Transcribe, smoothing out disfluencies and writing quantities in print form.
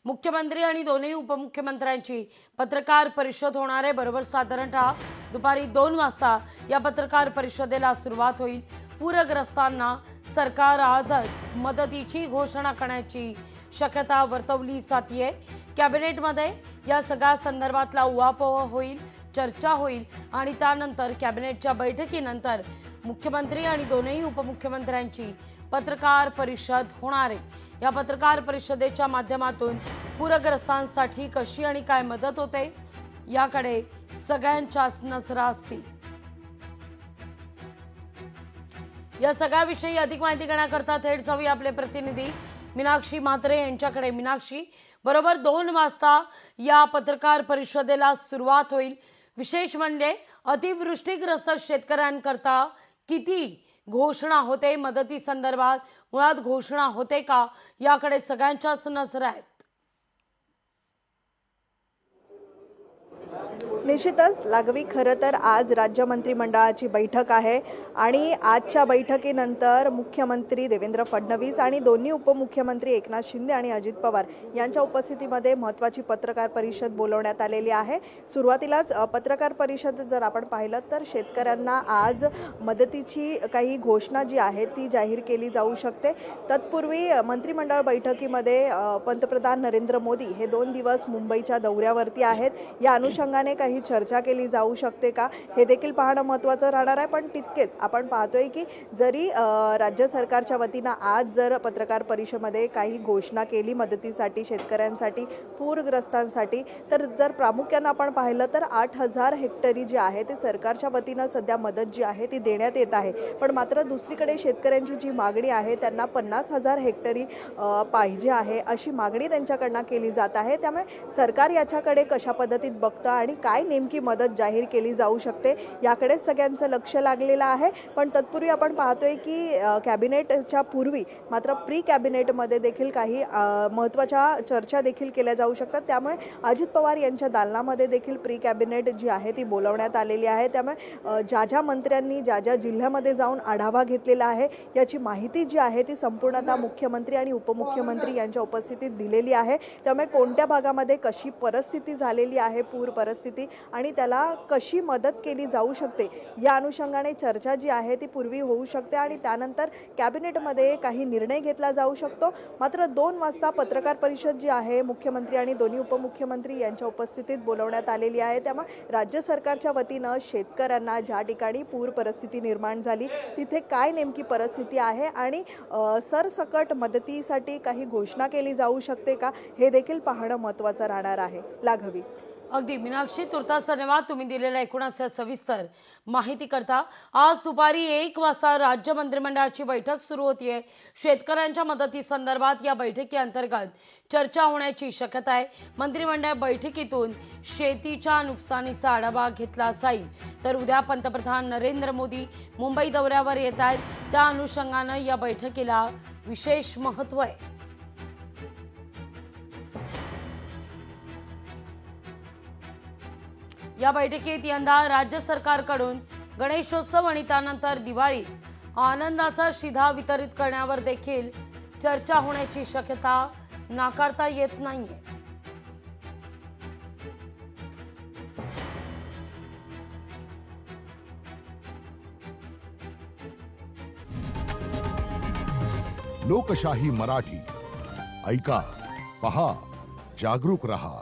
मुख्यमंत्री आणि दोन्ही उपमुख्यमंत्र्यांची पत्रकार परिषद होणार आहे। बरोबर साधारणतः दुपारी 2 वाजता या पत्रकार परिषदेला सुरुवात होईल। पूरग्रस्तांना सरकार आजच मदतीची घोषणा करण्याची शक्यता वर्तवली जाते। कॅबिनेटमध्ये या सगळ्या संदर्भातला उहापोह होईल, चर्चा होईल आणि त्यानंतर कॅबिनेटच्या बैठकीनंतर मुख्यमंत्री आणि दोन्ही उपमुख्यमंत्र्यांची पत्रकार परिषद होणार आहे। या पत्रकार परिषदेच्या माध्यमातून पूरग्रस्तांसाठी कशी आणि काय मदत होते याकडे सगळ्यांच्याच नजरा असतील। या सगळ्याविषयी अधिक माहिती घेण्याकरता थेट जाऊया आपले प्रतिनिधी मीनाक्षी म्हात्रे यांच्याकडे। मीनाक्षी, बरोबर 2 वाजता या पत्रकार परिषदेला सुरुवात होईल। विशेष म्हणजे अतिवृष्टीग्रस्त शेतकऱ्यांकरता किती घोषणा होते, मदती संदर्भात मुळात घोषणा होते का, याकडे सगळ्यांच्याच नजरा आहेत। निश्चितच लागवी खरं तर आज राज्य मंत्रिमंडळाची बैठक आहे आणि आजच्या बैठकीनंतर मुख्यमंत्री देवेंद्र फडणवीस आणि दोन्ही उपमुख्यमंत्री एकनाथ शिंदे आणि अजित पवार यांच्या उपस्थितीमध्ये महत्त्वाची पत्रकार परिषद बोलवण्यात आलेली आहे। सुरुवातीलाच पत्रकार परिषद जर आपण पाहिलं तर शेतकऱ्यांना आज मदतीची काही घोषणा जी आहे ती जाहीर केली जाऊ शकते। तत्पूर्वी मंत्रिमंडळ बैठकीमध्ये पंतप्रधान नरेंद्र मोदी हे 2 दिवस मुंबईच्या दौऱ्यावरती आहेत। या अनुषंगाने काही चर्चा केली जाऊ शकते का हे देखील पाहणं महत्त्वाचं राहणार आहे। पण तितकेच आपण पाहतोय की जरी राज्य सरकारच्या वतीनं आज जर पत्रकार परिषदेमध्ये काही घोषणा केली मदतीसाठी, शेतकऱ्यांसाठी, पूरग्रस्तांसाठी, तर जर प्रामुख्याने आपण पाहिलं तर 8,000 हेक्टरी जी आहे ते सरकारच्या वतीनं सध्या मदत जी आहे ती देण्यात येत आहे। पण मात्र दुसरीकडे शेतकऱ्यांची जी मागणी आहे त्यांना 50,000 हेक्टरी पाहिजे आहे अशी मागणी त्यांच्याकडनं केली जात आहे। त्यामुळे सरकार याच्याकडे कशा पद्धतीत बघतं आणि काय नेमकी मदत जाहीर केली जाऊ शकते याकडे सगळ्यांचं लक्ष लागलेलं आहे। पण तत्पूर्वी आपण पाहतोय की कॅबिनेटच्या पूर्वी मात्र प्री कॅबिनेटमध्ये देखील काही महत्त्वाच्या चर्चा देखील केल्या जाऊ शकतात। त्यामुळे अजित पवार यांच्या दालनामध्ये देखील प्री कॅबिनेट जी आहे ती बोलवण्यात आलेली आहे। त्यामुळे ज्या मंत्र्यांनी ज्या जिल्ह्यामध्ये जाऊन आढावा घेतलेला आहे याची माहिती जी आहे ती संपूर्णतः मुख्यमंत्री आणि उपमुख्यमंत्री यांच्या उपस्थितीत दिलेली आहे। त्यामुळे कोणत्या भागामध्ये कशी परिस्थिती झालेली आहे, पूर परिस्थिती, आणि त्याला कशी मदत केली जाऊ शकते या अनुषंगाने चर्चा जी आहे ती पूर्वी होऊ शकते आणि त्यानंतर कॅबिनेटमध्ये काही निर्णय घेतला जाऊ शकतो। मात्र 2 वाजता पत्रकार परिषद जी आहे मुख्यमंत्री आणि दोन्ही उपमुख्यमंत्री यांच्या उपस्थितीत बोलवण्यात आलेली आहे। त्यामुळे राज्य सरकारच्या वतीनं शेतकऱ्यांना ज्या ठिकाणी पूर परिस्थिती निर्माण झाली तिथे काय नेमकी परिस्थिती आहे आणि सरसकट मदतीसाठी काही घोषणा केली जाऊ शकते का हे देखील पाहणं महत्त्वाचं राहणार आहे। लाघवी। अगदी मीनाक्षी, तुर्तास धन्यवाद तुम्ही दिलेल्या एकूणच सविस्तर माहिती करता। आज दुपारी 1 वाजता राज्य मंत्रिमंडळाची बैठक सुरू होतीये। शेतकऱ्यांच्या मदती संदर्भात या बैठकीअंतर्गत चर्चा होण्याची शक्यता आहे। मंत्रिमंडळ बैठकीतून शेतीच्या नुकसानीचा आढावा घेतला जाईल। तर उद्या पंतप्रधान नरेंद्र मोदी मुंबई दौऱ्यावर येत आहेत, त्या अनुषंगाने या बैठकीला विशेष महत्त्व आहे। या बैठकीत यंदा राज्य सरकारकडून गणेशोत्सव आणि त्यानंतर दिवाळीत आनंदाचा शिधा वितरित करण्यावर देखील चर्चा होण्याची शक्यता नाकारता येत नाहीये। लोकशाही मराठी ऐका, पहा, जागरूक रहा।